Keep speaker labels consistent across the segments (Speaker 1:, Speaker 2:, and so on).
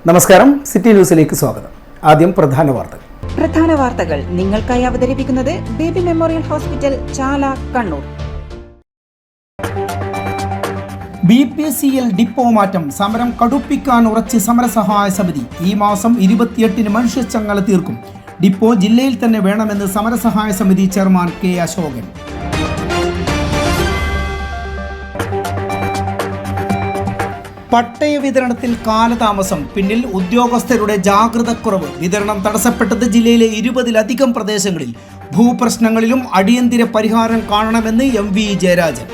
Speaker 1: നമസ്കാരം, സിറ്റി ന്യൂസിലേക്ക് സ്വാഗതം. ആദ്യം പ്രധാന
Speaker 2: വാർത്തകൾ നിങ്ങൾക്കായി അവതരിപ്പിക്കുന്നത് Baby Memorial Hospital, Chala, Kannur.
Speaker 1: BPCL depot മാറ്റം, സമരം കടുപ്പിക്കാൻ ഉറച്ച് സമരസഹായ സമിതി. ഈ മാസം 28-ന് മനുഷ്യച്ചങ്ങല തീർക്കും. ഡിപ്പോ ജില്ലയിൽ തന്നെ വേണമെന്ന് സമരസഹായ സമിതി ചെയർമാൻ K. അശോകൻ. പട്ടയ വിതരണത്തിൽ കാലതാമസം, പിന്നിൽ ഉദ്യോഗസ്ഥരുടെ ജാഗ്രതക്കുറവ്. വിതരണം തടസ്സപ്പെട്ടത് ജില്ലയിലെ 20-ലധികം പ്രദേശങ്ങളിൽ. ഭൂപ്രശ്നങ്ങളിലും അടിയന്തര പരിഹാരം കാണണമെന്ന് MV ജയരാജൻ.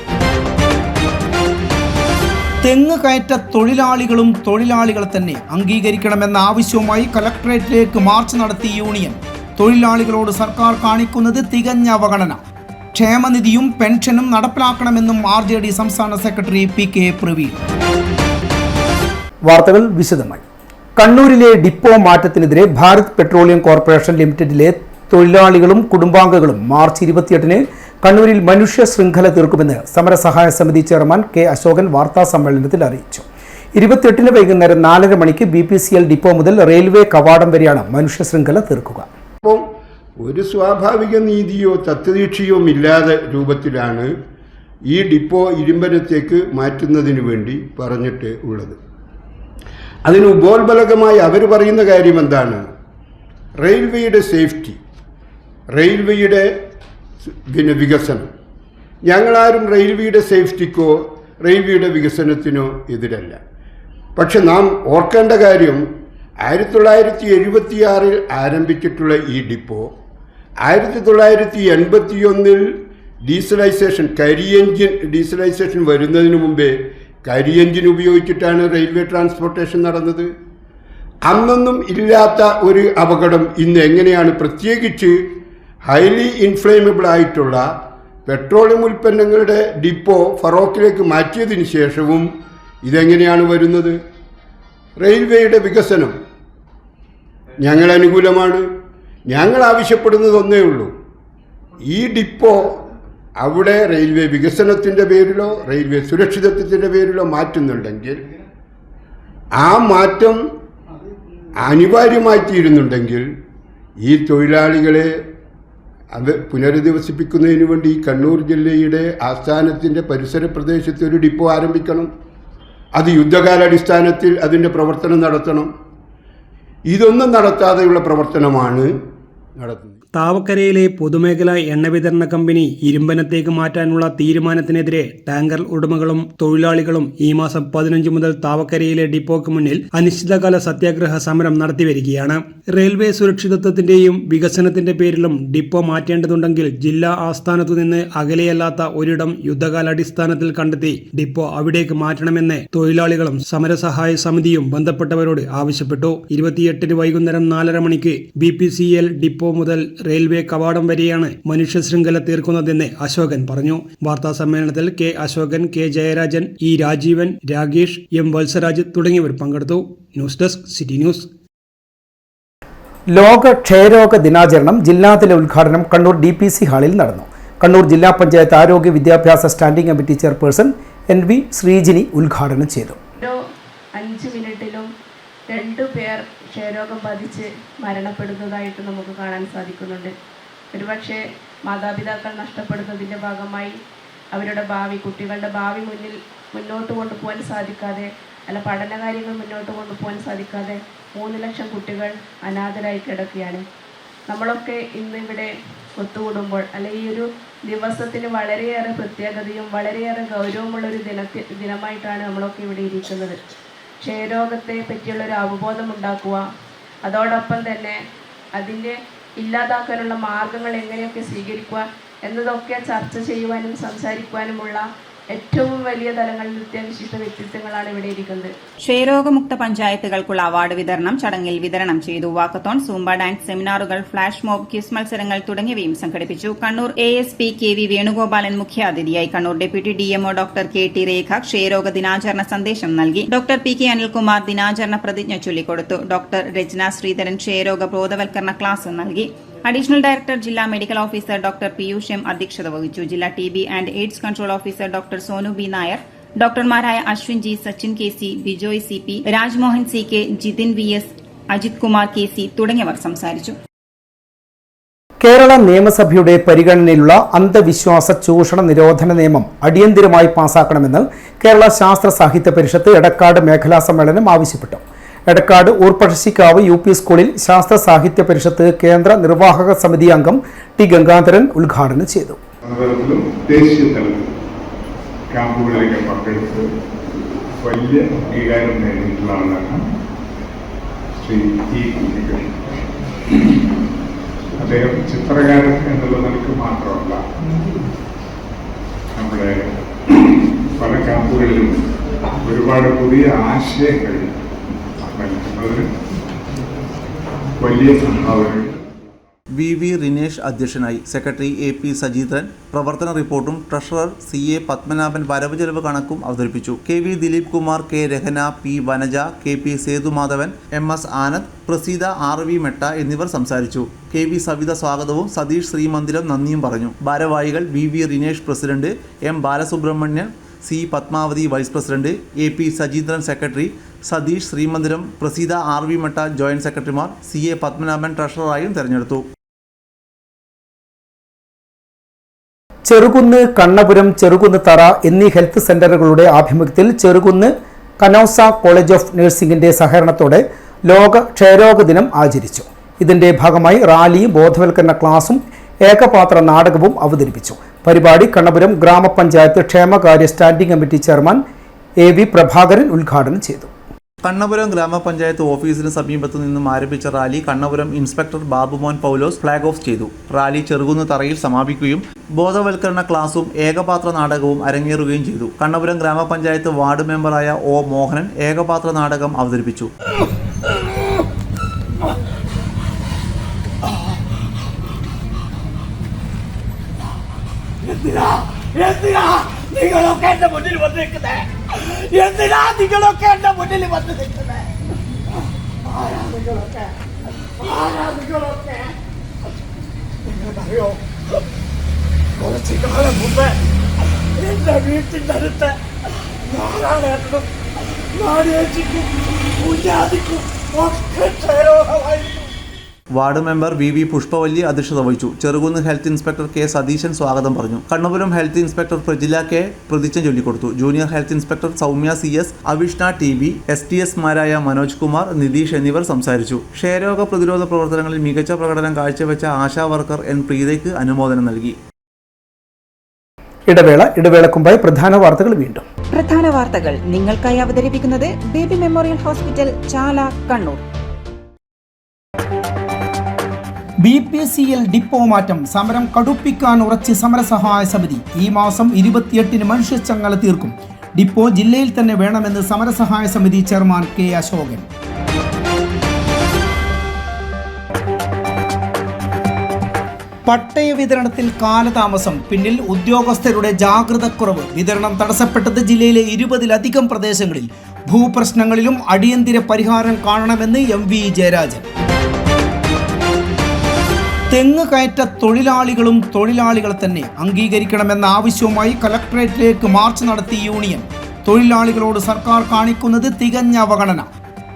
Speaker 1: തെങ്ങ് കയറ്റ തൊഴിലാളികളും തൊഴിലാളികളെ തന്നെ അംഗീകരിക്കണമെന്ന ആവശ്യവുമായി കലക്ടറേറ്റിലേക്ക് മാർച്ച് നടത്തി യൂണിയൻ. തൊഴിലാളികളോട് സർക്കാർ കാണിക്കുന്നത് തികഞ്ഞ അവഗണന. ക്ഷേമനിധിയും പെൻഷനും നടപ്പിലാക്കണമെന്നും RJD സംസ്ഥാന സെക്രട്ടറി PK പ്രവീൺ. വാർത്തകൾ വിശദമായി. കണ്ണൂരിലെ ഡിപ്പോ മാറ്റത്തിനെതിരെ ഭാരത് പെട്രോളിയം കോർപ്പറേഷൻ ലിമിറ്റഡിലെ തൊഴിലാളികളും കുടുംബാംഗങ്ങളും മാർച്ച് 28-ന് കണ്ണൂരിൽ മനുഷ്യ ശൃംഖല തീർക്കുമെന്ന് സമരസഹായ സമിതി ചെയർമാൻ K. അശോകൻ വാർത്താ സമ്മേളനത്തിൽ അറിയിച്ചു. 28-ന് വൈകുന്നേരം 4:30 മണിക്ക് BPCL ഡിപ്പോ മുതൽ റെയിൽവേ കവാടം വരെയാണ് മനുഷ്യ ശൃംഖല തീർക്കുക.
Speaker 3: ഒരു സ്വാഭാവിക നീതിയോ തത്വദീക്ഷയോ ഇല്ലാത്ത രൂപത്തിലാണ് ഈ ഡിപ്പോ ഇരുമ്പനത്തേക്ക് മാറ്റുന്നതിന് വേണ്ടി പറഞ്ഞിട്ട് ഉള്ളത്. അതിന് ഉപോത്ബലകമായി അവർ പറയുന്ന കാര്യം എന്താണ്? റെയിൽവേയുടെ സേഫ്റ്റി, റെയിൽവേയുടെ വികസനം. ഞങ്ങളാരും റെയിൽവേയുടെ സേഫ്റ്റിക്കോ റെയിൽവേയുടെ വികസനത്തിനോ എതിരല്ല. പക്ഷെ നാം ഓർക്കേണ്ട കാര്യം, 1976-ൽ ആരംഭിച്ചിട്ടുള്ള ഈ ഡിപ്പോ 1981-ൽ ഡീസലൈസേഷൻ വരുന്നതിന് മുമ്പേ കരിയെഞ്ചിൻ ഉപയോഗിച്ചിട്ടാണ് റെയിൽവേ ട്രാൻസ്പോർട്ടേഷൻ നടന്നത്. അന്നൊന്നും ഇല്ലാത്ത ഒരു അപകടം ഇന്ന് എങ്ങനെയാണ്, പ്രത്യേകിച്ച് ഹൈലി ഇൻഫ്ലേമബിൾ ആയിട്ടുള്ള പെട്രോളിയം ഉൽപ്പന്നങ്ങളുടെ ഡിപ്പോ ഫറോക്കിലേക്ക് മാറ്റിയതിന് ശേഷവും ഇതെങ്ങനെയാണ് വരുന്നത്? റെയിൽവേയുടെ വികസനം ഞങ്ങൾ അനുകൂലമാണ്. ഞങ്ങൾ ആവശ്യപ്പെടുന്നത് ഒന്നേ ഉള്ളൂ, ഈ ഡിപ്പോ അവിടെ റെയിൽവേ വികസനത്തിൻ്റെ പേരിലോ റെയിൽവേ സുരക്ഷിതത്വത്തിൻ്റെ പേരിലോ മാറ്റുന്നുണ്ടെങ്കിൽ, ആ മാറ്റം അനിവാര്യമായി തീരുന്നുണ്ടെങ്കിൽ ഈ തൊഴിലാളികളെ അത് പുനരധിവസിപ്പിക്കുന്നതിന് വേണ്ടി ഈ കണ്ണൂർ ജില്ലയുടെ ആസ്ഥാനത്തിൻ്റെ പരിസര പ്രദേശത്ത് ഒരു ഡിപ്പോ ആരംഭിക്കണം. അത് യുദ്ധകാലാടിസ്ഥാനത്തിൽ അതിൻ്റെ പ്രവർത്തനം നടത്തണം. ഇതൊന്നും നടത്താതെയുള്ള പ്രവർത്തനമാണ് നടത്തുന്നത്.
Speaker 4: താവക്കരയിലെ പൊതുമേഖലാ എണ്ണ വിതരണ കമ്പനി ഇരുമ്പനത്തേക്ക് മാറ്റാനുള്ള തീരുമാനത്തിനെതിരെ ടാങ്കർ ഉടമകളും തൊഴിലാളികളും ഈ മാസം 15 മുതൽ താവക്കരയിലെ ഡിപ്പോക്ക് മുന്നിൽ അനിശ്ചിതകാല സത്യാഗ്രഹ സമരം നടത്തിവരികയാണ്. റെയിൽവേ സുരക്ഷിതത്വത്തിന്റെയും വികസനത്തിന്റെ പേരിലും ഡിപ്പോ മാറ്റേണ്ടതുണ്ടെങ്കിൽ ജില്ലാ ആസ്ഥാനത്തു നിന്ന് അകലെയല്ലാത്ത ഒരിടം യുദ്ധകാലാടിസ്ഥാനത്തിൽ കണ്ടെത്തി ഡിപ്പോ അവിടേക്ക് മാറ്റണമെന്ന് തൊഴിലാളികളും സമരസഹായ സമിതിയും ബന്ധപ്പെട്ടവരോട് ആവശ്യപ്പെട്ടു. 28-ന് വൈകുന്നേരം 4:30 മണിക്ക് BPCL ഡിപ്പോ മുതൽ റെയിൽവേ കവാടം വരെയാണ് മനുഷ്യ ശൃംഖല തീർക്കുന്നതെന്ന് അശോകൻ പറഞ്ഞു. വാർത്താ സമ്മേളനത്തിൽ K. Ashokan, K. Jayarajan, E. Rajeevan, Ragesh, M. Valsaraj തുടങ്ങിയവർ പങ്കെടുത്തു. News desk, city news.
Speaker 1: ലോക ക്ഷയരോഗ ദിനാചരണം ജില്ലാതല ഉദ്ഘാടനം കണ്ണൂർ DPC ഹാളിൽ നടന്നു. കണ്ണൂർ ജില്ലാ പഞ്ചായത്ത് ആരോഗ്യ വിദ്യാഭ്യാസ standing committee chairperson NV Sreejini ഉദ്ഘാടനം ചെയ്തു.
Speaker 5: 5 മിനിറ്റിലും 2 പേർ ക്ഷയരോഗം ബാധിച്ച് മരണപ്പെടുന്നതായിട്ട് നമുക്ക് കാണാൻ സാധിക്കുന്നുണ്ട്. ഒരുപക്ഷെ മാതാപിതാക്കൾ നഷ്ടപ്പെടുന്നതിൻ്റെ ഭാഗമായി അവരുടെ ഭാവി, കുട്ടികളുടെ ഭാവി മുന്നോട്ട് കൊണ്ടുപോകാൻ സാധിക്കാതെ, അല്ല പഠനകാര്യങ്ങൾ മുന്നോട്ട് കൊണ്ടുപോകാൻ സാധിക്കാതെ 3 ലക്ഷം കുട്ടികൾ അനാഥരായി കിടക്കുകയാണ്. നമ്മളൊക്കെ ഇന്നിവിടെ ഒത്തുകൂടുമ്പോൾ, അല്ലെ ഈ ഒരു ദിവസത്തിന് വളരെയേറെ പ്രത്യേകതയും വളരെയേറെ ഗൗരവമുള്ളൊരു ദിനമായിട്ടാണ് നമ്മളൊക്കെ ഇവിടെ ഇരിക്കുന്നത്. ക്ഷയരോഗത്തെ പറ്റിയുള്ളൊരു അവബോധം ഉണ്ടാക്കുക, അതോടൊപ്പം തന്നെ അതിൻ്റെ ഇല്ലാതാക്കാനുള്ള മാർഗങ്ങൾ എങ്ങനെയൊക്കെ സ്വീകരിക്കുക എന്നതൊക്കെ ചർച്ച ചെയ്യുവാനും സംസാരിക്കുവാനുമുള്ള ഏറ്റവും വലിയ തലങ്ങളിൽ നിത്യവിശിഷ്ട വ്യക്തിത്വങ്ങളാണ് ഇവിടെ ഇരിക്കുന്നത്.
Speaker 2: ക്ഷയരോഗമുക്ത പഞ്ചായത്തുകൾക്കുള്ള അവാർഡ് വിതരണം ചടങ്ങിൽ വിതരണം ചെയ്തു. വാക്കത്തോൺ, സൂംബ ഡാൻസ്, സെമിനാറുകൾ, ഫ്ലാഷ് മോബ്, ക്വിസ് മത്സരങ്ങൾ തുടങ്ങിയവയും സംഘടിപ്പിച്ചു. കണ്ണൂർ ASP KV വേണുഗോപാലൻ മുഖ്യാതിഥിയായി. Kannur deputy DMO doctor KT Rekha ക്ഷയരോഗ ദിനാചരണ സന്ദേശം നൽകി. ഡോക്ടർ PK അനിൽകുമാർ ദിനാചരണ പ്രതിജ്ഞ ചൊല്ലിക്കൊടുത്തു. ഡോക്ടർ രചന ശ്രീധരൻ ക്ഷയരോഗ ബോധവൽക്കരണ ക്ലാസ് നൽകി. അഡീഷണൽ ഡയറക്ടർ ജില്ലാ medical officer doctor Piyush M അധ്യക്ഷത വഹിച്ചു. ജില്ലാ TB and AIDS control officer doctor Sonu B Nair, ഡോക്ടർമാരായ Ashwin G, Sachin KC, Bijoy CP, Rajmohan CK, Jithin VS, Ajith Kumar KC തുടങ്ങിയവർ സംസാരിച്ചു.
Speaker 1: കേരള നിയമസഭയുടെ പരിഗണനയിലുള്ള അന്ധവിശ്വാസ ചൂഷണ നിരോധന നിയമം അടിയന്തിരമായി പാസാക്കണമെന്ന് കേരള ശാസ്ത്ര സാഹിത്യ പരിഷത്ത് എടക്കാട് മേഖലാ സമ്മേളനം ആവശ്യപ്പെട്ടു. എടക്കാട് ഊർപ്പഴശ്ശിക്കാവ് UP സ്കൂളിൽ ശാസ്ത്ര സാഹിത്യ പരിഷത്ത് കേന്ദ്ര നിർവാഹക സമിതി അംഗം ടി ഗംഗാധരൻ ഉദ്ഘാടനം ചെയ്തു.
Speaker 6: ക്യാമ്പുകളിലേക്ക് പങ്കെടുത്ത് വലിയ അംഗീകാരം നേടിയിട്ടുള്ള ആളാണ് ശ്രീ E. കുഞ്ഞിക്കണ്ണൻ. അദ്ദേഹം ചിത്രകാരൻ എന്നുള്ള നിലക്ക് മാത്രമല്ല, നമ്മുടെ പല ക്യാമ്പുകളിലും ഒരുപാട് പുതിയ ആശയങ്ങൾ നൽകുന്നതിന് വലിയ സംഭാവനകൾ.
Speaker 7: VV റിനേഷ് അധ്യക്ഷനായി. സെക്രട്ടറി AP സജീന്ദ്രൻ പ്രവർത്തന റിപ്പോർട്ടും ട്രഷറർ CA പത്മനാഭൻ വരവ് ചെലവ് കണക്കും അവതരിപ്പിച്ചു. KV Dileep Kumar, K. Rahana, P. Vanaja, KP Sethumadhavan, MS Anand, Praseetha, RV മെട്ട എന്നിവർ സംസാരിച്ചു. KV സവിത സ്വാഗതവും സതീഷ് ശ്രീമന്ദിരം നന്ദിയും പറഞ്ഞു. ഭാരവാഹികൾ VV Rinesh president, M. Balasubramanian, C. Padmavathi vice president, AP Sajeendran secretary, Satheesh Sreemandiram, Praseetha, RV Metta joint സെക്രട്ടറിമാർ, CA പത്മനാഭൻ ട്രഷററായും തെരഞ്ഞെടുത്തു.
Speaker 1: ചെറുകുന്ന്, കണ്ണപുരം, ചെറുകുന്ന് തറ എന്നീ ഹെൽത്ത് സെന്ററുകളുടെ ആഭിമുഖ്യത്തിൽ ചെറുകുന്ന് കനൌസ കോളേജ് ഓഫ് നഴ്സിംഗിന്റെ സഹകരണത്തോടെ ലോക ക്ഷയരോഗ ദിനം ആചരിച്ചു. ഇതിന്റെ ഭാഗമായി റാലിയും ബോധവൽക്കരണ ക്ലാസും ഏകപാത്ര നാടകവും അവതരിപ്പിച്ചു. പരിപാടി കണ്ണപുരം ഗ്രാമപഞ്ചായത്ത് ക്ഷേമകാര്യ standing committee chairman AV Prabhakaran ഉദ്ഘാടനം ചെയ്തു.
Speaker 7: കണ്ണപുരം ഗ്രാമപഞ്ചായത്ത് ഓഫീസിന് സമീപത്തു നിന്നും ആരംഭിച്ച റാലി കണ്ണപുരം ഇൻസ്പെക്ടർ ബാബുമോൻ പൗലോസ് ഫ്ളാഗ് ഓഫ് ചെയ്തു. റാലി ചെറുകുന്ന് തറയിൽ സമാപിക്കുകയും ബോധവൽക്കരണ ക്ലാസും ഏകപാത്ര നാടകവും അരങ്ങേറുകയും ചെയ്തു. കണ്ണപുരം ഗ്രാമപഞ്ചായത്ത് വാർഡ് മെമ്പറായ O. മോഹനൻ ഏകപാത്ര നാടകം അവതരിപ്പിച്ചു.
Speaker 8: നിങ്ങളൊക്കെ എന്റെ മുന്നിൽ വന്ന് നിൽക്കുന്നേ? എന്തിനാ നിങ്ങളൊക്കെ എന്റെ മുന്നിൽ വന്ന് നിൽക്കുന്നേ? ആരാ നിങ്ങളൊക്കെ? നിങ്ങൾക്കറിയോ, കുറച്ചു കാലം മുമ്പ് എന്റെ വീട്ടിന്റെ അടുത്ത് നാരായണനും നാടേച്ചിക്കും കുഞ്ഞാതിക്കും ഒക്കെ ക്ഷയരോഗമായിരുന്നു.
Speaker 7: വാർഡ് മെമ്പർ VV പുഷ്പവല്ലി അധ്യക്ഷത വഹിച്ചു. Cherukunnu health inspector K. Satheesan സ്വാഗതം പറഞ്ഞു. Kannapuram health inspector Prajila K. പ്രതിജ്ഞ ചൊല്ലിക്കൊടുത്തു. Junior health inspector Soumya CS, Avishna TB, STSമാരായ മനോജ് കുമാർ, നിതീഷ് എന്നിവർ സംസാരിച്ചു. ക്ഷയരോഗ പ്രതിരോധ പ്രവർത്തനങ്ങളിൽ മികച്ച പ്രകടനം കാഴ്ചവെച്ച ആശാ വർക്കർ N. പ്രീതയ്ക്ക് അനുമോദനം നൽകി.
Speaker 1: ഇടവേളക്കുമ്പായി പ്രധാന വാർത്തകൾ വീണ്ടും.
Speaker 2: പ്രധാന വാർത്തകൾ നിങ്ങൾക്കായി അവതരിപ്പിക്കുന്നത് Baby Memorial Hospital, Chala, Kannur.
Speaker 1: BPCL depot മാറ്റം സമരം കടുപ്പിക്കാൻ ഉറച്ച് സമരസഹായ സമിതി. ഈ മാസം 28-ന് മനുഷ്യച്ചങ്ങല തീർക്കും. ഡിപ്പോ ജില്ലയിൽ തന്നെ വേണമെന്ന് സമരസഹായ സമിതി ചെയർമാൻ K. അശോകൻ. പട്ടയ വിതരണത്തിൽ കാലതാമസം, പിന്നിൽ ഉദ്യോഗസ്ഥരുടെ ജാഗ്രതക്കുറവ്. വിതരണം തടസ്സപ്പെട്ടത് ജില്ലയിലെ 20-ലധികം പ്രദേശങ്ങളിൽ. ഭൂപ്രശ്നങ്ങളിലും അടിയന്തര പരിഹാരം കാണണമെന്ന് MV ജയരാജൻ. തെങ്ങ് കയറ്റ തൊഴിലാളികളെ തന്നെ അംഗീകരിക്കണമെന്ന ആവശ്യവുമായി കലക്ടറേറ്റിലേക്ക് മാർച്ച് നടത്തി യൂണിയൻ. തൊഴിലാളികളോട് സർക്കാർ കാണിക്കുന്നത് തികഞ്ഞ അവഗണന.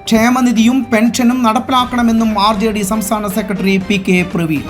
Speaker 1: ക്ഷേമനിധിയും പെൻഷനും നടപ്പിലാക്കണമെന്നും RJD സംസ്ഥാന secretary PK Praveen.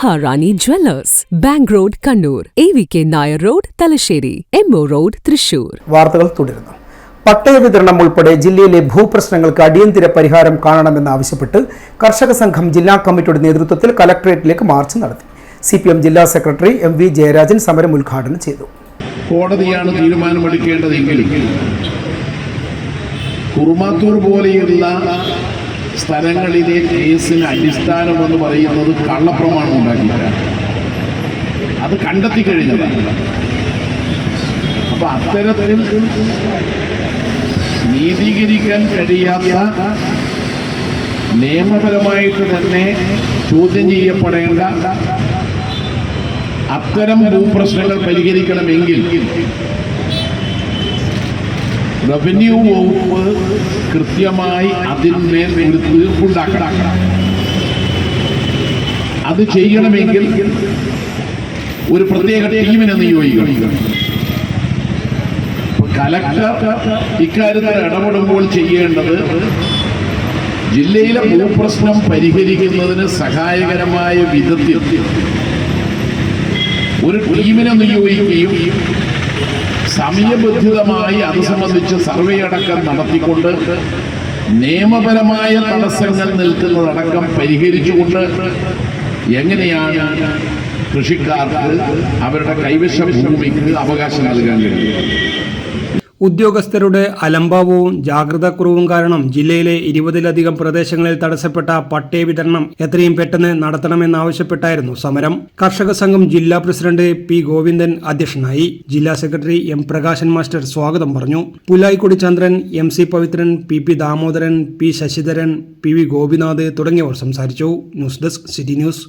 Speaker 9: Maharani Jewellers, Bank Road, Kannur, AVK Nair Road, Talasheri, MO Road, Thrissur.
Speaker 1: വാർത്തകൾ തുടരുന്നു. പട്ടയ വിതരണം ഉൾപ്പെടെ ജില്ലയിലെ ഭൂപ്രശ്നങ്ങൾക്ക് അടിയന്തര പരിഹാരം കാണണമെന്നാവശ്യപ്പെട്ട് കർഷക സംഘം ജില്ലാ കമ്മിറ്റിയുടെ നേതൃത്വത്തിൽ കലക്ടറേറ്റിലേക്ക് മാർച്ച് നടത്തി. CPM ജില്ലാ സെക്രട്ടറി MV ജയരാജൻ സമരം ഉദ്ഘാടനം ചെയ്തു.
Speaker 10: കോടതിയാണ് തീരുമാനമെടുക്കേണ്ടതെങ്കിൽ കുറുമാത്തൂർ പോലെയുള്ള സ്ഥലങ്ങളിലെ കേസിന് അടിസ്ഥാനമെന്ന് പറയുന്നത് കള്ളപ്രമാണം ഉണ്ടാക്കിയിട്ടാണ്. അത് കണ്ടെത്തി കഴിഞ്ഞതാണ്. അപ്പൊ അത്തരത്തിൽ നീതീകരിക്കാൻ കഴിയാത്ത, നിയമപരമായിട്ട് തന്നെ ചോദ്യം ചെയ്യപ്പെടേണ്ട അത്തരം ഭൂപ്രശ്നങ്ങൾ പരിഹരിക്കണമെങ്കിൽ റവന്യൂ വകുപ്പ് കൃത്യമായി അതിന്മേൽ ഒരു തീർപ്പുണ്ടാക്കണം. അത് ചെയ്യണമെങ്കിൽ ഒരു പ്രത്യേക ടീമിനെ നിയോഗിക്കണം. കലക്ടർ ഇക്കാര്യത്തിൽ ഇടപെടുമ്പോൾ ചെയ്യേണ്ടത് ജില്ലയിലെ ഭൂപ്രശ്നം പരിഹരിക്കുന്നതിന് സഹായകരമായ വിധത്തിൽ ഒരു ടീമിനെ നിയോഗിക്കുകയും സമയബന്ധിതമായി അത് സംബന്ധിച്ച് സർവേ അടക്കം നടത്തിക്കൊണ്ട് നിയമപരമായ തടസ്സങ്ങൾ നിൽക്കുന്നതടക്കം പരിഹരിച്ചുകൊണ്ട് എങ്ങനെയാണ് കൃഷിക്കാർക്ക് അവരുടെ കൈവശ ഭൂമിക്ക് അവകാശം നൽകാൻ കഴിയും.
Speaker 4: ഉദ്യോഗസ്ഥരുടെ അലംഭാവവും ജാഗ്രതാക്കുറവും കാരണം ജില്ലയിലെ 20-ലധികം പ്രദേശങ്ങളിൽ തടസ്സപ്പെട്ട പട്ടയ വിതരണം എത്രയും പെട്ടെന്ന് നടത്തണമെന്നാവശ്യപ്പെട്ടായിരുന്നു സമരം. കർഷക സംഘം ജില്ലാ പ്രസിഡന്റ് P. ഗോവിന്ദൻ അധ്യക്ഷനായി. ജില്ലാ സെക്രട്ടറി M. പ്രകാശൻ മാസ്റ്റർ സ്വാഗതം പറഞ്ഞു. പുലായിക്കൊടി ചന്ദ്രൻ, MC Pavithran, PP Damodaran, P. Sasidharan, PV Gopinath തുടങ്ങിയവർ സംസാരിച്ചു. News desk city news.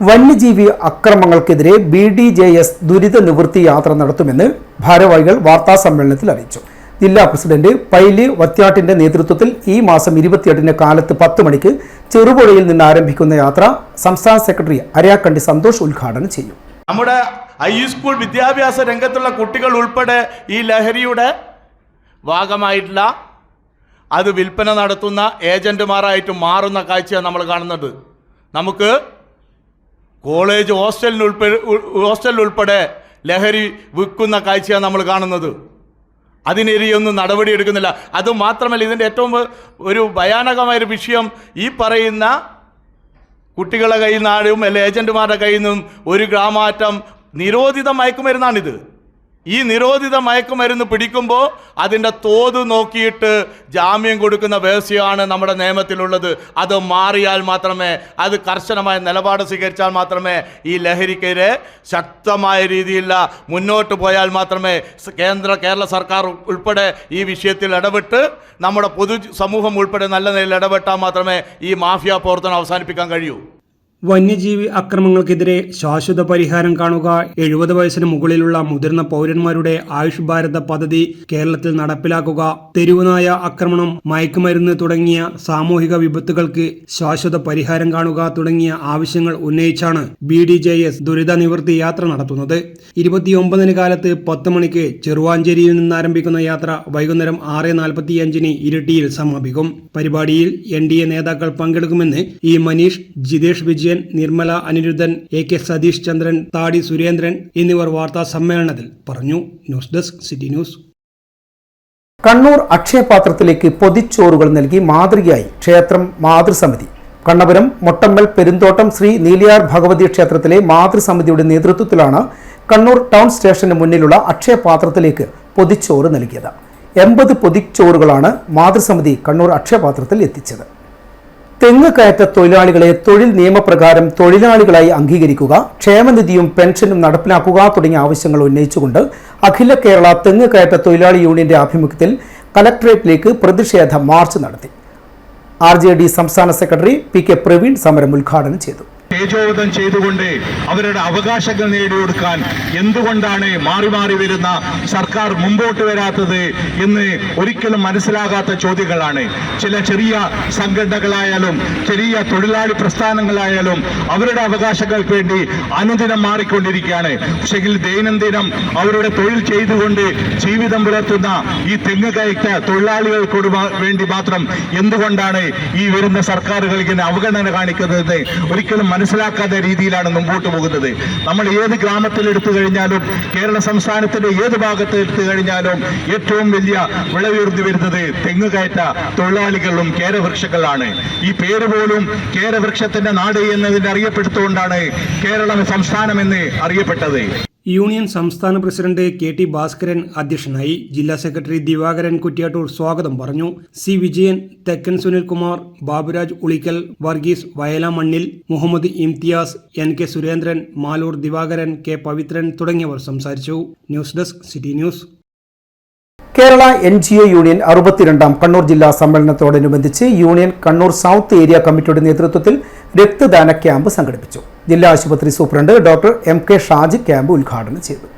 Speaker 1: വന്യജീവി അക്രമങ്ങൾക്കെതിരെ BDJS ദുരിത നിവൃത്തി യാത്ര നടത്തുമെന്ന് ഭാരവാഹികൾ വാർത്താസമ്മേളനത്തിൽ അറിയിച്ചു. ജില്ലാ പ്രസിഡന്റ് പൈലി വത്യാട്ടിന്റെ നേതൃത്വത്തിൽ ഈ മാസം 28-ന് കാലത്ത് 10 മണിക്ക് ചെറുപുഴയിൽ നിന്ന് ആരംഭിക്കുന്ന യാത്ര സംസ്ഥാന സെക്രട്ടറി അരയാക്കണ്ടി സന്തോഷ് ഉദ്ഘാടനം ചെയ്യും.
Speaker 11: നമ്മുടെ ഹൈസ്കൂൾ വിദ്യാഭ്യാസ രംഗത്തുള്ള കുട്ടികൾ ഉൾപ്പെടെ ഈ ലഹരിയുടെ ഭാഗമായിട്ടുള്ള അത് വിൽപ്പന നടത്തുന്ന ഏജന്റുമാരായിട്ട് മാറുന്ന കാഴ്ചയാണ് നമ്മൾ കാണുന്നത്. നമുക്ക് കോളേജ് ഹോസ്റ്റലിലുൾപ്പെടെ ലഹരി വിൽക്കുന്ന കാഴ്ചയാണ് നമ്മൾ കാണുന്നത്. അതിനെതിരെയൊന്നും നടപടിയെടുക്കുന്നില്ല. അതുമാത്രമല്ല, ഇതിൻ്റെ ഏറ്റവും ഒരു ഭയാനകമായൊരു വിഷയം, ഈ പറയുന്ന കുട്ടികളുടെ കയ്യിൽ നിന്നും അല്ലെ ഏജന്റുമാരുടെ കയ്യിൽ നിന്നും ഒരു ഗ്രാമാറ്റം നിരോധിത മയക്കുമരുന്നാണിത്. ഈ നിരോധിത മയക്കുമരുന്ന് പിടിക്കുമ്പോൾ അതിൻ്റെ തോത് നോക്കിയിട്ട് ജാമ്യം കൊടുക്കുന്ന വ്യവസ്ഥയാണ് നമ്മുടെ നിയമത്തിലുള്ളത്. അത് മാറിയാൽ മാത്രമേ, അത് കർശനമായ നിലപാട് സ്വീകരിച്ചാൽ മാത്രമേ ഈ ലഹരിക്കെതിരെ ശക്തമായ രീതിയിലുള്ള മുന്നോട്ട് പോയാൽ മാത്രമേ കേരള സർക്കാർ ഉൾപ്പെടെ ഈ വിഷയത്തിൽ ഇടപെട്ട് നമ്മുടെ പൊതു സമൂഹം ഉൾപ്പെടെ നല്ല നിലയിൽ ഇടപെട്ടാൽ മാത്രമേ ഈ മാഫിയ പ്രവർത്തനം അവസാനിപ്പിക്കാൻ കഴിയൂ.
Speaker 4: വന്യജീവി അക്രമങ്ങൾക്കെതിരെ ശാശ്വത പരിഹാരം കാണുക, 70 വയസ്സിന് മുകളിലുള്ള മുതിർന്ന പൗരന്മാരുടെ ആയുഷ് ഭാരത പദ്ധതി കേരളത്തിൽ നടപ്പിലാക്കുക, തെരുവുനായ ആക്രമണം, മയക്കുമരുന്ന് തുടങ്ങിയ സാമൂഹിക വിപത്തുകൾക്ക് ശാശ്വത പരിഹാരം കാണുക തുടങ്ങിയ ആവശ്യങ്ങൾ ഉന്നയിച്ചാണ് BDJS ദുരിത നിവൃത്തി യാത്ര നടത്തുന്നത്. 29-ന് കാലത്ത് 10 മണിക്ക് ചെറുവാഞ്ചേരിയിൽ നിന്നാരംഭിക്കുന്ന യാത്ര വൈകുന്നേരം 6:45-ന് ഇരിട്ടിയിൽ സമാപിക്കും. പരിപാടിയിൽ NDA നേതാക്കൾ പങ്കെടുക്കുമെന്ന് E. മനീഷ്, ജിതേഷ് വിജയൻ, നിർമ്മല അനിരുദ്ധൻ, AK സതീഷ് ചന്ദ്രൻ, താടി സുരേന്ദ്രൻ എന്നിവർ വാർത്താ സമ്മേളനത്തിൽ പറഞ്ഞു. News desk city news.
Speaker 1: Kannur അക്ഷയപാത്രത്തിലേക്ക് പൊതിച്ചോറുകൾ നൽകി മാതൃകയായി ക്ഷേത്രം മാതൃസമിതി. കണ്ണപുരം മൊട്ടമ്മൽ പെരുന്തോട്ടം ശ്രീ നീലിയാർ ഭഗവതി ക്ഷേത്രത്തിലെ മാതൃസമിതിയുടെ നേതൃത്വത്തിലാണ് കണ്ണൂർ ടൗൺ സ്റ്റേഷന് മുന്നിലുള്ള അക്ഷയപാത്രത്തിലേക്ക് പൊതിച്ചോറ് നൽകിയത്. 80 പൊതിച്ചോറുകളാണ് മാതൃസമിതി കണ്ണൂർ അക്ഷയപാത്രത്തിൽ എത്തിച്ചത്. തെങ്ങ് കയറ്റ തൊഴിലാളികളെ തൊഴിൽ നിയമപ്രകാരം തൊഴിലാളികളായി അംഗീകരിക്കുക, ക്ഷേമനിധിയും പെൻഷനും നടപ്പിലാക്കുക തുടങ്ങിയ ആവശ്യങ്ങൾ ഉന്നയിച്ചുകൊണ്ട് അഖില കേരള തെങ്ങ് കയറ്റ തൊഴിലാളി യൂണിയന്റെ ആഭിമുഖ്യത്തിൽ കലക്ടറേറ്റിലേക്ക് പ്രതിഷേധ മാർച്ച് നടത്തി. RJD സംസ്ഥാന സെക്രട്ടറി PK പ്രവീൺ സമരം ഉദ്ഘാടനം ചെയ്തു.
Speaker 6: തേജോവധം ചെയ്തുകൊണ്ട് അവരുടെ അവകാശങ്ങൾ നേടിയെടുക്കാൻ എന്തുകൊണ്ടാണ് മാറി മാറി വരുന്ന സർക്കാർ മുമ്പോട്ട് വരാത്തത് എന്ന് ഒരിക്കലും മനസ്സിലാകാത്ത ചോദ്യങ്ങളാണ്. ചില ചെറിയ സംഘടനകളായാലും ചെറിയ തൊഴിലാളി പ്രസ്ഥാനങ്ങളായാലും അവരുടെ അവകാശങ്ങൾക്ക് വേണ്ടി അനുദിനം മാറിക്കൊണ്ടിരിക്കുകയാണ്. പക്ഷെങ്കിൽ ദൈനംദിനം അവരുടെ തൊഴിൽ ചെയ്തുകൊണ്ട് ജീവിതം പുലർത്തുന്ന ഈ തെങ്ങ് കയറ്റ തൊഴിലാളികൾക്കോട് വേണ്ടി മാത്രം എന്തുകൊണ്ടാണ് ഈ വരുന്ന സർക്കാരുകൾ ഇങ്ങനെ അവഗണന കാണിക്കുന്നത് ഒരിക്കലും മനസ്സിലാക്കാത്ത രീതിയിലാണ് മുമ്പോട്ട് പോകുന്നത്. നമ്മൾ ഏത് ഗ്രാമത്തിൽ എടുത്തു കഴിഞ്ഞാലും കേരള സംസ്ഥാനത്തിന്റെ ഏത് ഭാഗത്ത് എടുത്തു കഴിഞ്ഞാലും ഏറ്റവും വലിയ വിളവുയർന്നു വരുന്നത് തെങ്ങ് കയറ്റ തൊഴിലാളികളും കേരവൃക്ഷങ്ങളാണ്. ഈ പേര് പോലും കേരവൃക്ഷത്തിന്റെ നാട് എന്നതിനെ അറിയപ്പെടുത്തുകൊണ്ടാണ് കേരളം സംസ്ഥാനം എന്ന് അറിയപ്പെട്ടത്.
Speaker 4: യൂണിയൻ സംസ്ഥാന പ്രസിഡന്റ് KT ഭാസ്കരൻ അധ്യക്ഷനായി. ജില്ലാ സെക്രട്ടറി ദിവാകരൻ കുറ്റ്യാട്ടൂർ സ്വാഗതം പറഞ്ഞു. C വിജയൻ, തെക്കൻ സുനിൽകുമാർ, ബാബുരാജ് ഉളിക്കൽ, വർഗീസ് വയലാമണ്ണിൽ, മുഹമ്മദ് ഇംതിയാസ്, NK സുരേന്ദ്രൻ, മാലൂർ ദിവാകരൻ, K പവിത്രൻ തുടങ്ങിയവർ സംസാരിച്ചു. News desk city news.
Speaker 1: Kerala NGO union 62ാം Kannur ജില്ലാ സമ്മേളനത്തോടനുബന്ധിച്ച് യൂണിയൻ കണ്ണൂർ സൗത്ത് ഏരിയ കമ്മിറ്റിയുടെ നേതൃത്വത്തിൽ രക്തദാന ക്യാമ്പ് സംഘടിപ്പിച്ചു. ജില്ലാ ആശുപത്രി superintendent doctor MK Shaji camp ഉദ്ഘാടനം ചെയ്തു.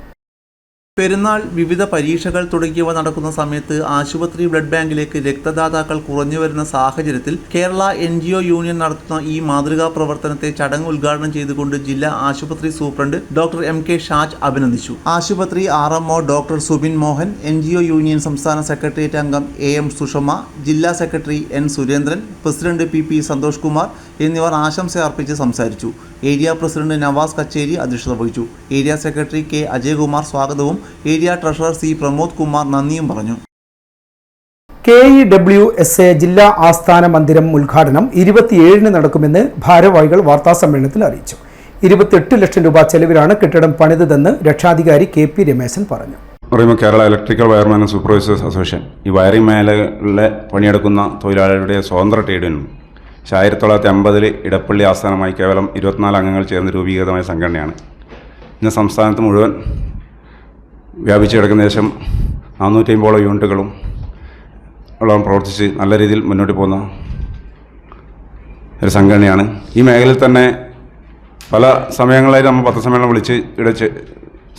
Speaker 7: പെരുന്നാൾ, വിവിധ പരീക്ഷകൾ തുടങ്ങിയവ നടക്കുന്ന സമയത്ത് ആശുപത്രി ബ്ലഡ് ബാങ്കിലേക്ക് രക്തദാതാക്കൾ കുറഞ്ഞു വരുന്ന സാഹചര്യത്തിൽ കേരള NGO യൂണിയൻ നടത്തുന്ന ഈ മാതൃകാ പ്രവർത്തനത്തെ ചടങ്ങ് ഉദ്ഘാടനം ചെയ്തുകൊണ്ട് ജില്ലാ ആശുപത്രി സൂപ്രണ്ട് ഡോക്ടർ MK ഷാജ് അഭിനന്ദിച്ചു. ആശുപത്രി RMO doctor Subin Mohan, NGO union സംസ്ഥാന സെക്രട്ടേറിയറ്റ് അംഗം AM സുഷമ, ജില്ലാ secretary N Surendran, president PP Santhosh Kumar എന്നിവർ ആശംസ അർപ്പിച്ച് സംസാരിച്ചു. ഏരിയ പ്രസിഡന്റ് നവാസ് കച്ചേരി അധ്യക്ഷത വഹിച്ചു. ഏരിയ സെക്രട്ടറി K അജയകുമാർ സ്വാഗതവും area treasurer C Pramod Kumar നന്ദിയും പറഞ്ഞു.
Speaker 1: KEWSA ജില്ലാ ആസ്ഥാന മന്ദിരം ഉദ്ഘാടനം 27-ന് നടക്കുമെന്ന് ഭാരവാഹികൾ വാർത്താസമ്മേളനത്തിൽ അറിയിച്ചു. 28 ലക്ഷം രൂപ ചെലവിലാണ് കെട്ടിടം പണിതതെന്ന് രക്ഷാധികാരി KP രമേശൻ പറഞ്ഞു.
Speaker 12: Kerala electrical wireman and supervisors association ഈ വയറിംഗ് മേഖലകളിലെ പണിയെടുക്കുന്ന തൊഴിലാളികളുടെ സ്വതന്ത്ര ട്രേഡ് യൂണിയൻ 1950 ഇടപ്പള്ളി ആസ്ഥാനമായി കേവലം 24 അംഗങ്ങൾ ചേർന്ന് രൂപീകൃതമായ സംഘടനയാണ്. ഇന്ന് സംസ്ഥാനത്ത് മുഴുവൻ വ്യാപിച്ചു കിടക്കുന്ന ഏകദേശം 450 യൂണിറ്റുകളും പ്രവർത്തിച്ച് നല്ല രീതിയിൽ മുന്നോട്ട് പോകുന്ന ഒരു സംഘടനയാണ്. ഈ മേഖലയിൽ തന്നെ പല സമയങ്ങളായി നമ്മൾ പത്രസമ്മേളനം വിളിച്ച് ഇവിടെ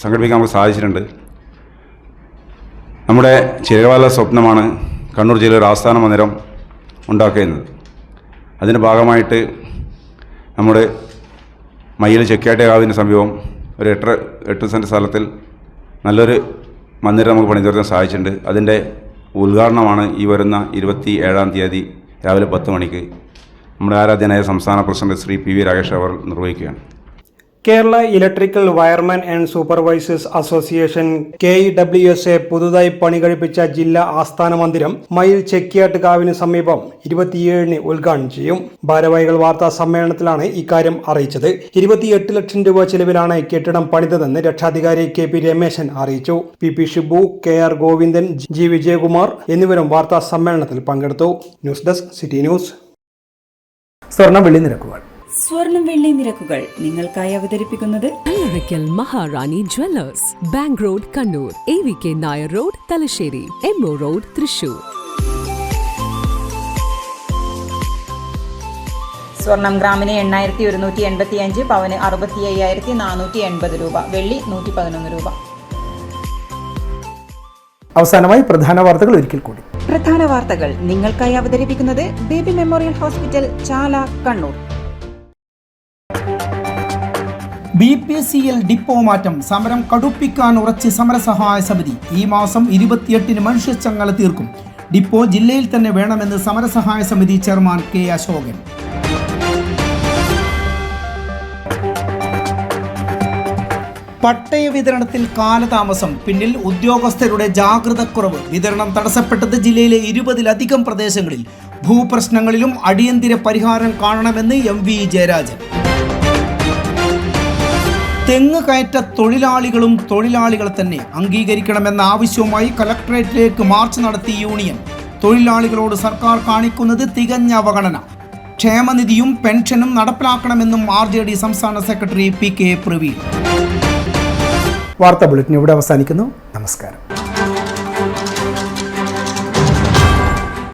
Speaker 12: സംഘടിപ്പിക്കാൻ നമുക്ക് സാധിച്ചിട്ടുണ്ട്. നമ്മുടെ ചിരകാല സ്വപ്നമാണ് കണ്ണൂർ ജില്ലയിൽ ഒരു ആസ്ഥാന മന്ദിരം ഉണ്ടാക്കുന്നത്. അതിൻ്റെ ഭാഗമായിട്ട് നമ്മുടെ മയ്യിൽ ചെക്കാട്ടുകാവിന് സമീപം ഒരു 8 സെൻറ്റ് സ്ഥലത്തിൽ നല്ലൊരു മന്ദിരം നമുക്ക് പണിതീർക്കാൻ സാധിച്ചിട്ടുണ്ട്. അതിൻ്റെ ഉദ്ഘാടനമാണ് ഈ വരുന്ന 27-ാം തീയതി രാവിലെ 10 മണിക്ക് നമ്മുടെ ആരാധ്യനായ സംസ്ഥാന പ്രസിഡന്റ് ശ്രീ PV രാകേഷ് അവർ നിർവഹിക്കുകയാണ്.
Speaker 4: Kerala electrical wireman and supervisors association KEWSA പുതുതായി പണി കഴിപ്പിച്ച ജില്ലാ ആസ്ഥാന മന്ദിരം മയിൽ ചെക്കിയാട്ടുകാവിന് സമീപം 27-ന് ഉദ്ഘാടനം ചെയ്യും. ഭാരവാഹികൾ വാർത്താ സമ്മേളനത്തിലാണ് ഇക്കാര്യം അറിയിച്ചത്. 28 ലക്ഷം രൂപ ചെലവിലാണ് കെട്ടിടം പണിതതെന്ന് രക്ഷാധികാരി KP രമേശൻ അറിയിച്ചു. PP Shibu, KR Govindan, G Vijayakumar എന്നിവരും വാർത്താ സമ്മേളനത്തിൽ പങ്കെടുത്തു. News desk city news.
Speaker 1: സ്വർണ്ണ വെള്ളി നിരക്കുകൾ.
Speaker 2: സ്വർണം വെള്ളി നിരക്കുകൾ നിങ്ങൾക്കായി അവതരിപ്പിക്കുന്നത്
Speaker 9: Allarackal Maharani jewellers, bank road Kannur, AVK Nair road Thalassery, MO road Thrissur.
Speaker 2: സ്വർണം ഗ്രാമിന് 8185, പവന് 65,480 രൂപ, വെള്ളി 111 രൂപ.
Speaker 1: അവസാനമായി പ്രധാന വാർത്തകൾ ഒരിക്കൽ കൂടി.
Speaker 2: പ്രധാന വാർത്തകൾ നിങ്ങൾക്കായി അവതരിപ്പിക്കുന്നത് Baby Memorial Hospital, Chala, Kannur.
Speaker 1: BPCL depot മാറ്റം, സമരം കടുപ്പിക്കാൻ ഉറച്ച് സമരസഹായ സമിതി. ഈ മാസം 28-ന് മനുഷ്യച്ചങ്ങല തീർക്കും. ഡിപ്പോ ജില്ലയിൽ തന്നെ വേണമെന്ന് സമരസഹായ സമിതി ചെയർമാൻ K അശോകൻ. പട്ടയ വിതരണത്തിൽ കാലതാമസം, പിന്നിൽ ഉദ്യോഗസ്ഥരുടെ ജാഗ്രതക്കുറവ്. വിതരണം തടസ്സപ്പെട്ടത് ജില്ലയിലെ 20-ലധികം പ്രദേശങ്ങളിൽ. ഭൂപ്രശ്നങ്ങളിലും അടിയന്തര പരിഹാരം കാണണമെന്ന് MV ജയരാജൻ. തെങ്ങ് കയറ്റ തൊഴിലാളികളും തൊഴിലാളികളെ തന്നെ അംഗീകരിക്കണമെന്ന ആവശ്യവുമായി കലക്ടറേറ്റിലേക്ക് മാർച്ച് നടത്തി യൂണിയൻ. തൊഴിലാളികളോട് സർക്കാർ കാണിക്കുന്നത് തികഞ്ഞ അവഗണന. ക്ഷേമനിധിയും പെൻഷനും നടപ്പിലാക്കണമെന്നും RJD സംസ്ഥാന സെക്രട്ടറി PK പ്രവീൺ. വാർത്താ ബുള്ളറ്റിൻ ഇവിടെ അവസാനിക്കുന്നു. നമസ്കാരം.